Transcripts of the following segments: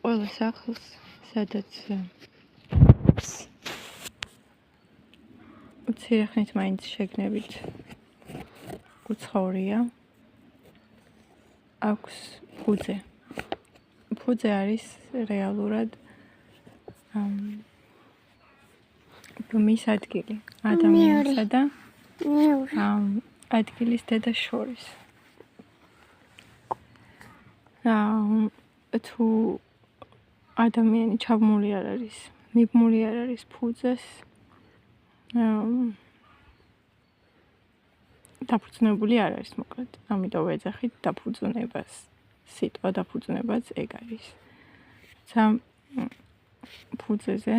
ყველა სახლს, სადაც მცირე ხნით მაინც შეგნებით უცხოვრია, აქვს ფუძე. ფუძე არის რეალურად ბმის ადგილი ადამიანსა და ადგილის დედა შორის. თუ ადამიანი ჩაბმული არ არის, მიბმული არ არის ფუძეს, დაფუძნებული არ არის, მოკლედ. ამიტომ ვეძახით დაფუძნებას. სიტყვა დაფუძნებაც ეგ არის. ფუძეზე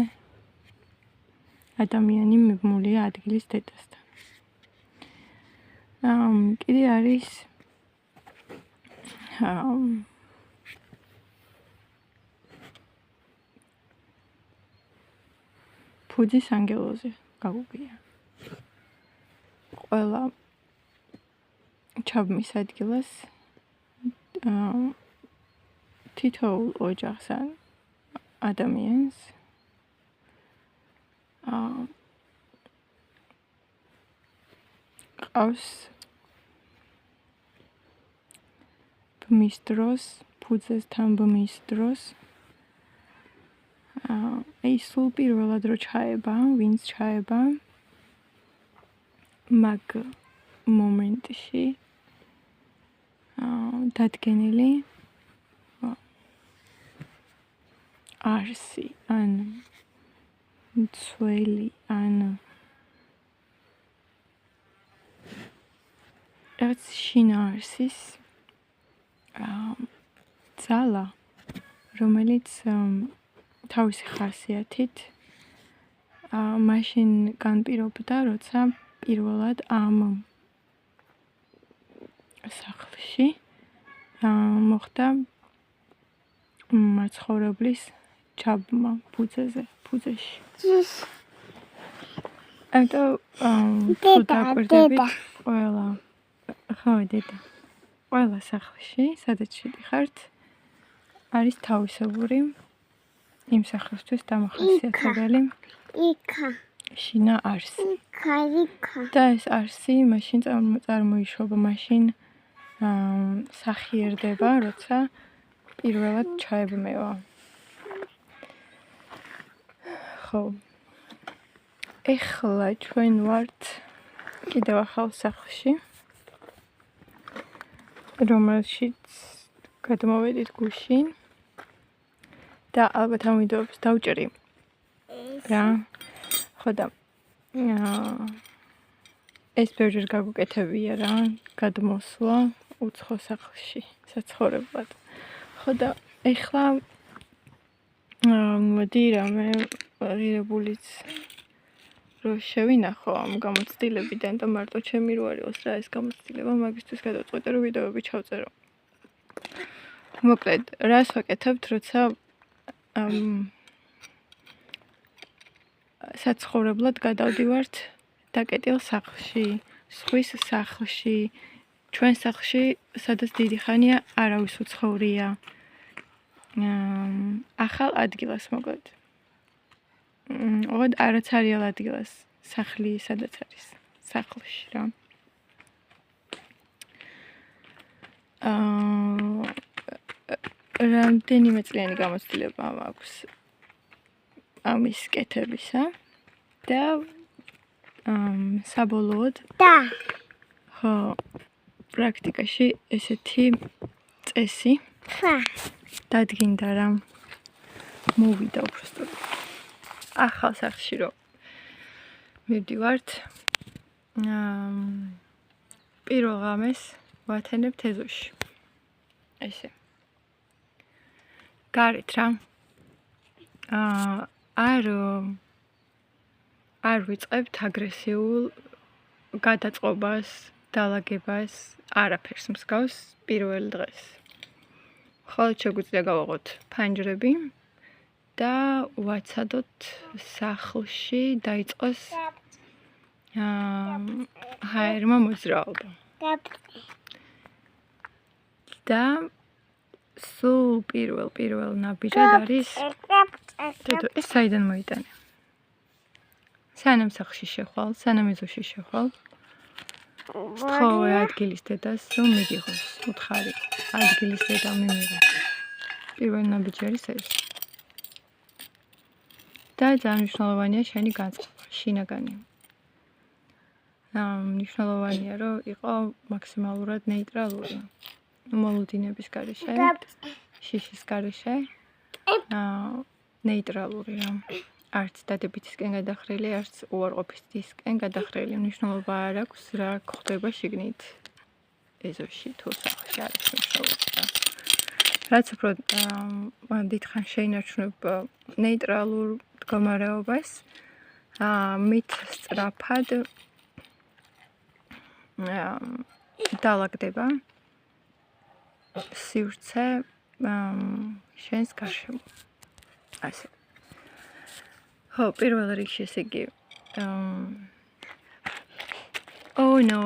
ადამიანი მიბმულია ადგილის დედასთან. კიდე არის ფუძის ანგელოზე გაგუგია. ყველა ჩაბმის ადგილას თითოეულ ოჯახს ან ადამიანს ყავს ბმის დროს, ფუძესთან ბმის დროს, სულ პირველად რო ჩაება, ვინც ჩაება, მაგ მომენტში დადგენილი არსი, ან მცველი, ან რაღაც შინაარსის ძალა, რომელიც თავისი ხასიათით მაშინ განპირობდა, როცა პირველად ამ სახლში მოხდა მაცხოვრებლის ჩაბმა ფუძეში. ამიტომ თუ დაკვირდებით ყველა სახლში, სადაც შედიხართ, არის თავისებური იმ სახლისთვის დამახასიათებელი შინაარსი. და ეს არსი მაშინ წარმოიშობა, მაშინ სახიერდება, როცა პირველად ჩაებმევა. ხო. ეხლა ჩვენ ვართ კიდევ ახალ სახლში, რომელშიც გადმოვედით გუშინ და ალბათ ამვიდოებს დავჭერი რა. ხო და ეს ბევრჯერ გაგუკეთებია რა, გადმოსვლა უცხო სახლში საცხოვრებლად. ხო და ეხლა მოდი რამე ღირებულიც რო შევინახო ამ გამოცდილებიდან და მარტო ჩემი რო არის რა ეს გამოცდილება, მაგისთვის გადავწყვიტე რომ ვიდეოები ჩავწერო. მოკლედ, რას ვაკეთებთ, როცა საცხოვრებლად გადავდივართ დაკეტილ სახლში, სხვის სახლში, ჩვენ სახლში, სადაც დიდი ხანია არავის უცხოვრია. ახალ ადგილას მოკლედ. ოღონდ არაცარიელ ადგილას, სახლი სადაც არის, სახლში რა. რამდენიმე წლიანი გამოცდილება მაქვს ამის კეთებისა და საბოლოოდ ხო პრაქტიკაში ესეთი წესი დადგინდა რა მოვიდა უბრალოდ ახალ სახლში რომ მივდივართ პირველ ღამეს ვათენებთ ეზოში ესე გარეთ რა არ ვიწყებთ აგრესიულ გადაწყობას, დალაგებას, არაფერს მსგავს პირველ დღეს. ხოლოდ შეგვიძლია გავაღოთ ფანჯრები და ვაცადოთ სახლში დაიწყოს ჰაერმა მოძრაობა. და სულ პირველ ნაბიჯად არის დედო ეს საიდან მოიტანე სანამ სახლში შეხვალ სანამ ეზოში შეხვალ სთხოვე ადგილის დედას რომ მიგიღოს უთხარი ადგილის დედა მიმიღო პირველი ნაბიჯი არის ეს და ძალიან მნიშვნელოვანია შენი განწყობა შინაგანი მნიშვნელოვანია რომ იყო მაქსიმალურად ნეიტრალური მოლოდინების გარეშე შიშის გარეშე ნეიტრალური რომ არც დადებითისკენ გადახრილი არც უარყოფითისკენ გადახრილი მნიშვნელობა არ აქვს რა ხდება შიგნით ეზოში თუ სახლში არის მნიშვნელობა რაც უფრო დიდხან შეინარჩუნებ ნეიტრალურ მდგომარეობას მით სწრაფად დაალაგდება სივრცე შენს გარშემო ასე ხო პირველ რიგში ესე იგი oh no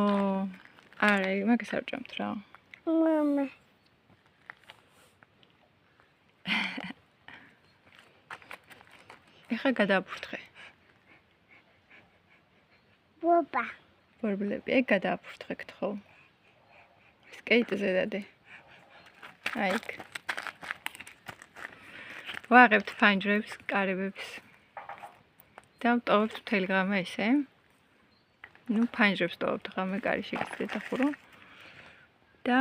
არა მაგას არ ვჭამთ რა მამა ეხა გადააფურთხე ბობა ბორბლები ეგ გადააფურთხე გთხოვ სკეიტზე დადე აიქ ვაღებთ ფანჯრებს კარებებს და ვტოვებთ მთელი ღამე ესე ნუ ფანჯრებს ვტოვებთ ღამე კარი შეგიძლიათ დახურო და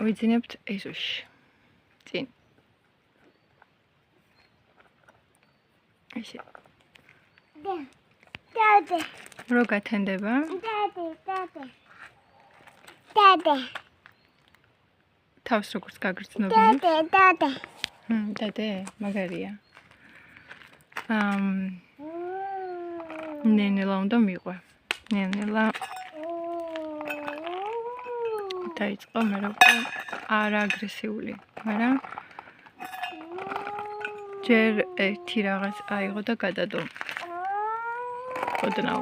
ვიძინებთ ეზოში წინ ესე დადე რო გათენდება დადე თავს როგორც გაგრძნობინებს დადე მაგარია ნენელა უნდა მიყვე ნენელა დაიწყო მე როგორ არ აგრესიული მაგრამ ჯერ ერთი რაღაც აიღო და გადადო ოდნავ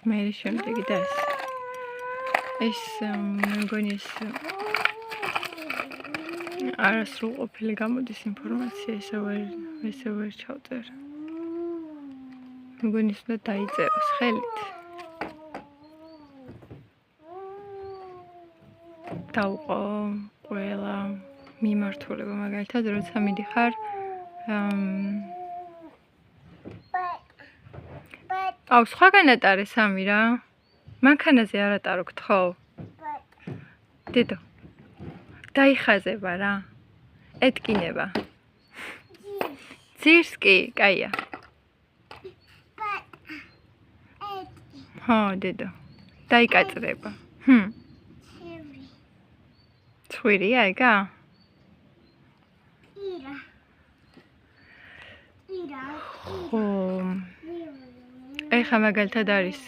მე შემდეგი და ეს მეგონი ეს არასრულყოფილი გამოდის ინფორმაცია ესე ვერ ჩავწერ მეგონი უნდა დაიწეროს ხელით დავყო ყველა მიმართულება მაგალითად როცა მიდიხარ აუ სხვაგან ატარე სამი რა მანქანაზე არ ატარო გთხოვ დედო დაიხაზება რა ეთკინება ძირს კი კაია ხო დედო დაიკაწრება ცხვირია ეგა ხო ეხა მაგალითად არის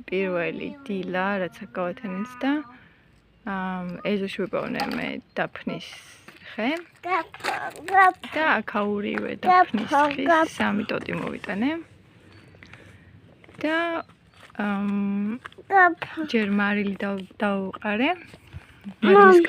პირველი დილა რაც გავათანიც და ეზოში ვიპოვნე მე დაფნის ხე და აქაურივე დაფნის ხის 3 ტოტი მოვიტანე და ჯერ მარილი დავუყარე მარილის